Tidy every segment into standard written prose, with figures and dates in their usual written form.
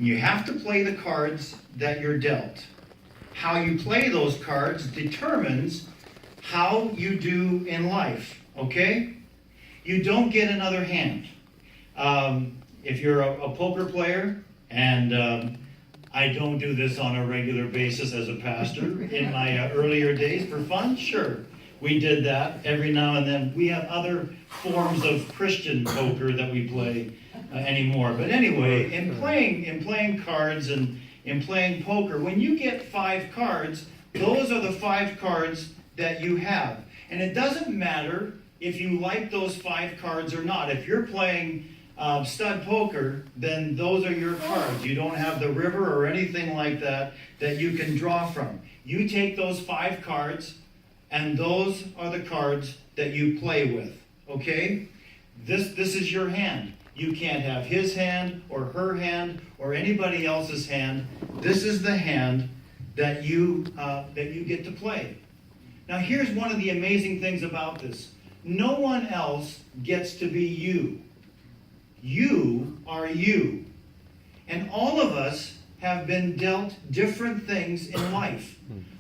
And you have to play the cards that you're dealt. How you play those cards determines how you do in life, okay? You don't get another hand. If you're a poker player, and I don't do this on a regular basis as a pastor. In my earlier days, for fun, sure. We did that every now and then. We have other forms of Christian poker that we play anymore. But anyway, in playing cards and in playing poker, when you get 5 cards, those are the 5 cards that you have. And it doesn't matter if you like those 5 cards or not. If you're playing stud poker, then those are your cards. You don't have the river or anything like that that you can draw from. You take those 5 cards, and those are the cards that you play with. Okay? This is your hand. You can't have his hand or her hand or anybody else's hand. This is the hand that you get to play. Now here's one of the amazing things about this. No one else gets to be you. You are you. And all of us have been dealt different things in life.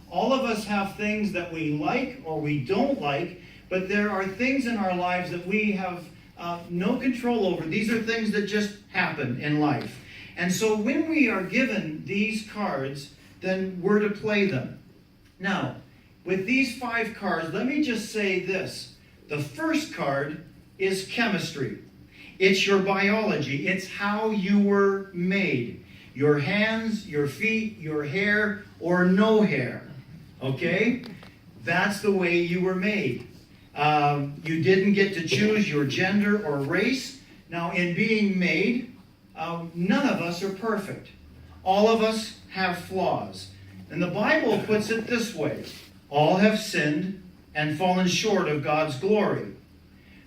All of us have things that we like or we don't like, but there are things in our lives that we have no control over. These are things that just happen in life. And so when we are given these cards, then we're to play them. Now, with these 5 cards, let me just say this. The first card is chemistry. It's your biology. It's how you were made. Your hands, your feet, your hair, or no hair. Okay? That's the way you were made. You didn't get to choose your gender or race. Now, in being made, none of us are perfect. All of us have flaws. And the Bible puts it this way. All have sinned and fallen short of God's glory.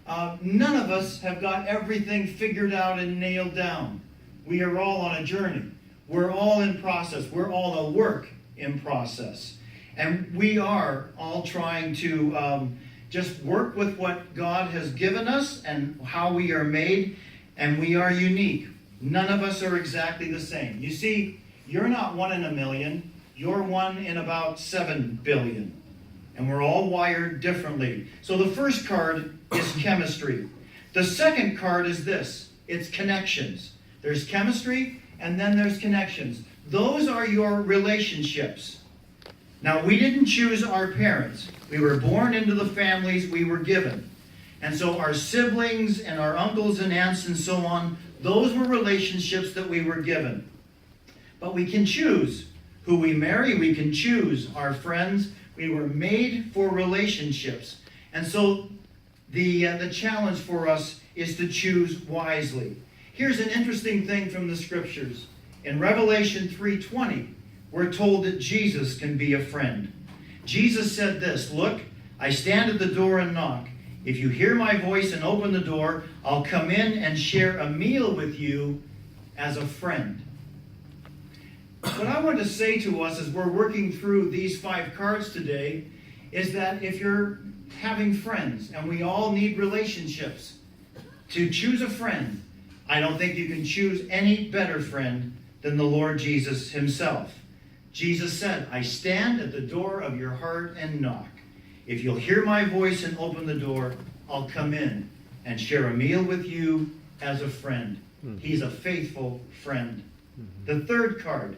None of us have got everything figured out and nailed down. We are all on a journey. We're all in process. We're all a work in process. And we are all trying to just work with what God has given us and how we are made, and we are unique. None of us are exactly the same. You see, you're not 1 in a million. You're 1 in about 7 billion. And we're all wired differently. So the first card is chemistry. The second card is this. It's connections. There's chemistry, and then there's connections. Those are your relationships. Now, we didn't choose our parents. We were born into the families we were given. And so our siblings and our uncles and aunts and so on, those were relationships that we were given. But we can choose who we marry. We can choose our friends. We were made for relationships. And so the challenge for us is to choose wisely. Here's an interesting thing from the scriptures. In Revelation 3:20, we're told that Jesus can be a friend. Jesus said this, "Look, I stand at the door and knock. If you hear my voice and open the door, I'll come in and share a meal with you as a friend." What I want to say to us as we're working through these 5 cards today is that if you're having friends, and we all need relationships, to choose a friend, I don't think you can choose any better friend than the Lord Jesus himself. Jesus said, "I stand at the door of your heart and knock. If you'll hear my voice and open the door, I'll come in and share a meal with you as a friend." He's a faithful friend. The third card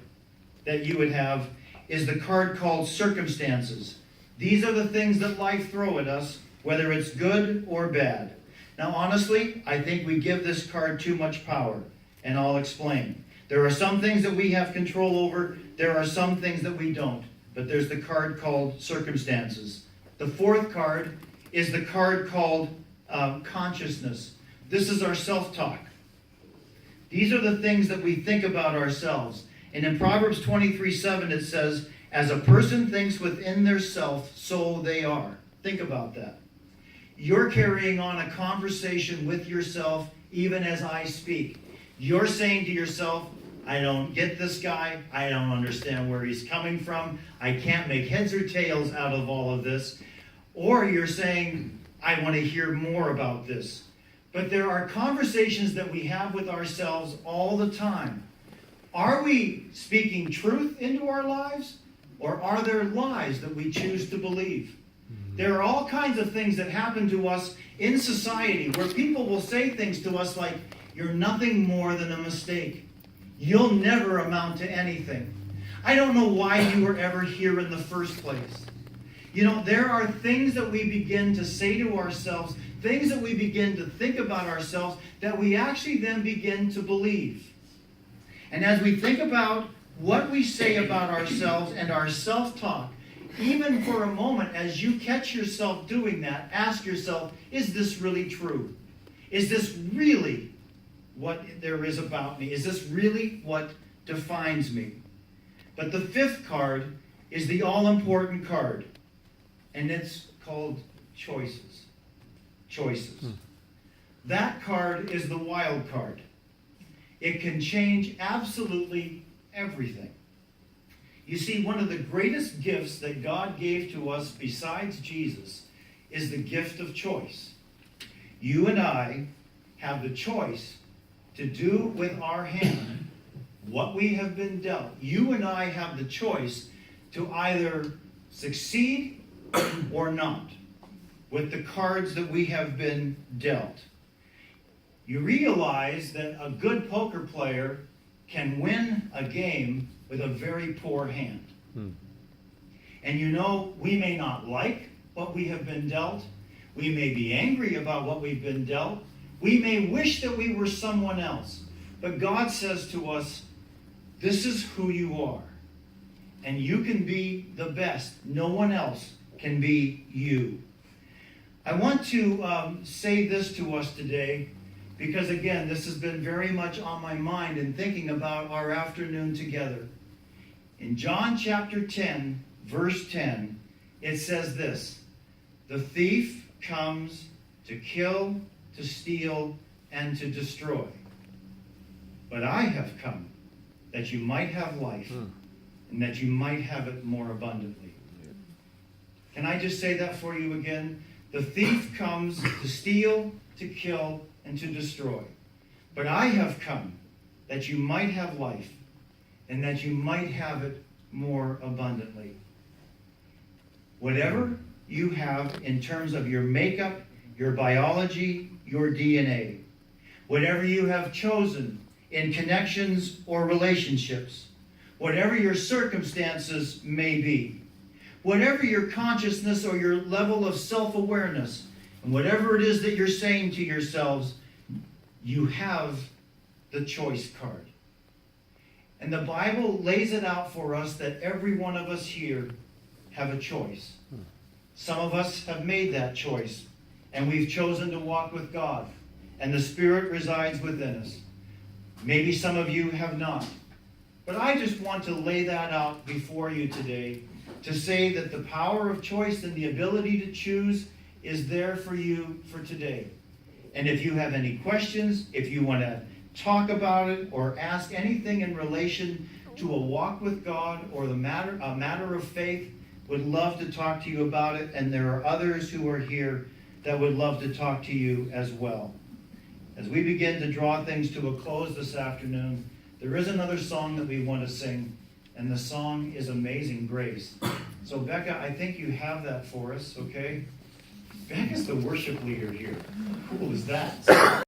that you would have is the card called circumstances. These are the things that life throw at us, whether it's good or bad. Now, honestly, I think we give this card too much power, and I'll explain. There are some things that we have control over. There are some things that we don't. But there's the card called circumstances. The fourth card is the card called consciousness. This is our self-talk. These are the things that we think about ourselves. And in Proverbs 23:7 it says, "As a person thinks within their self, so they are." Think about that. You're carrying on a conversation with yourself even as I speak. You're saying to yourself, "I don't get this guy. I don't understand where he's coming from. I can't make heads or tails out of all of this." Or you're saying, "I want to hear more about this." But there are conversations that we have with ourselves all the time. Are we speaking truth into our lives, or are there lies that we choose to believe? There are all kinds of things that happen to us in society where people will say things to us like, "You're nothing more than a mistake. You'll never amount to anything. I don't know why you were ever here in the first place." You know, there are things that we begin to say to ourselves, things that we begin to think about ourselves, that we actually then begin to believe. And as we think about what we say about ourselves and our self-talk, even for a moment, as you catch yourself doing that, ask yourself, is this really true? Is this really what there is about me? Is this really what defines me? But the fifth card is the all-important card, and it's called choices. Choices. That card is the wild card. It can change absolutely everything. You see, one of the greatest gifts that God gave to us besides Jesus is the gift of choice. You and I have the choice to do with our hand what we have been dealt. You and I have the choice to either succeed or not with the cards that we have been dealt. You realize that a good poker player can win a game with a very poor hand. And you know, we may not like what we have been dealt. We may be angry about what we've been dealt. We may wish that we were someone else. But God says to us, this is who you are. And you can be the best. No one else can be you. I want to say this to us today, because again, this has been very much on my mind in thinking about our afternoon together. In John chapter 10, verse 10, it says this: "The thief comes to kill, to steal, and to destroy. But I have come that you might have life, and that you might have it more abundantly." Can I just say that for you again? The thief comes to steal, to kill, and to destroy. But I have come that you might have life, and that you might have it more abundantly. Whatever you have in terms of your makeup, your biology, your DNA, whatever you have chosen in connections or relationships, whatever your circumstances may be, whatever your consciousness or your level of self-awareness, and whatever it is that you're saying to yourselves, you have the choice card. And the Bible lays it out for us that every one of us here have a choice. Some of us have made that choice, and we've chosen to walk with God, and the Spirit resides within us. Maybe some of you have not. But I just want to lay that out before you today, to say that the power of choice and the ability to choose is there for you for today. And if you have any questions, if you want to talk about it or ask anything in relation to a walk with God or a matter of faith, would love to talk to you about it. And there are others who are here that would love to talk to you as well. As we begin to draw things to a close this afternoon, there is another song that we want to sing, and the song is Amazing Grace. So Becca, I think you have that for us, okay? Becca's the worship leader here. How cool is that?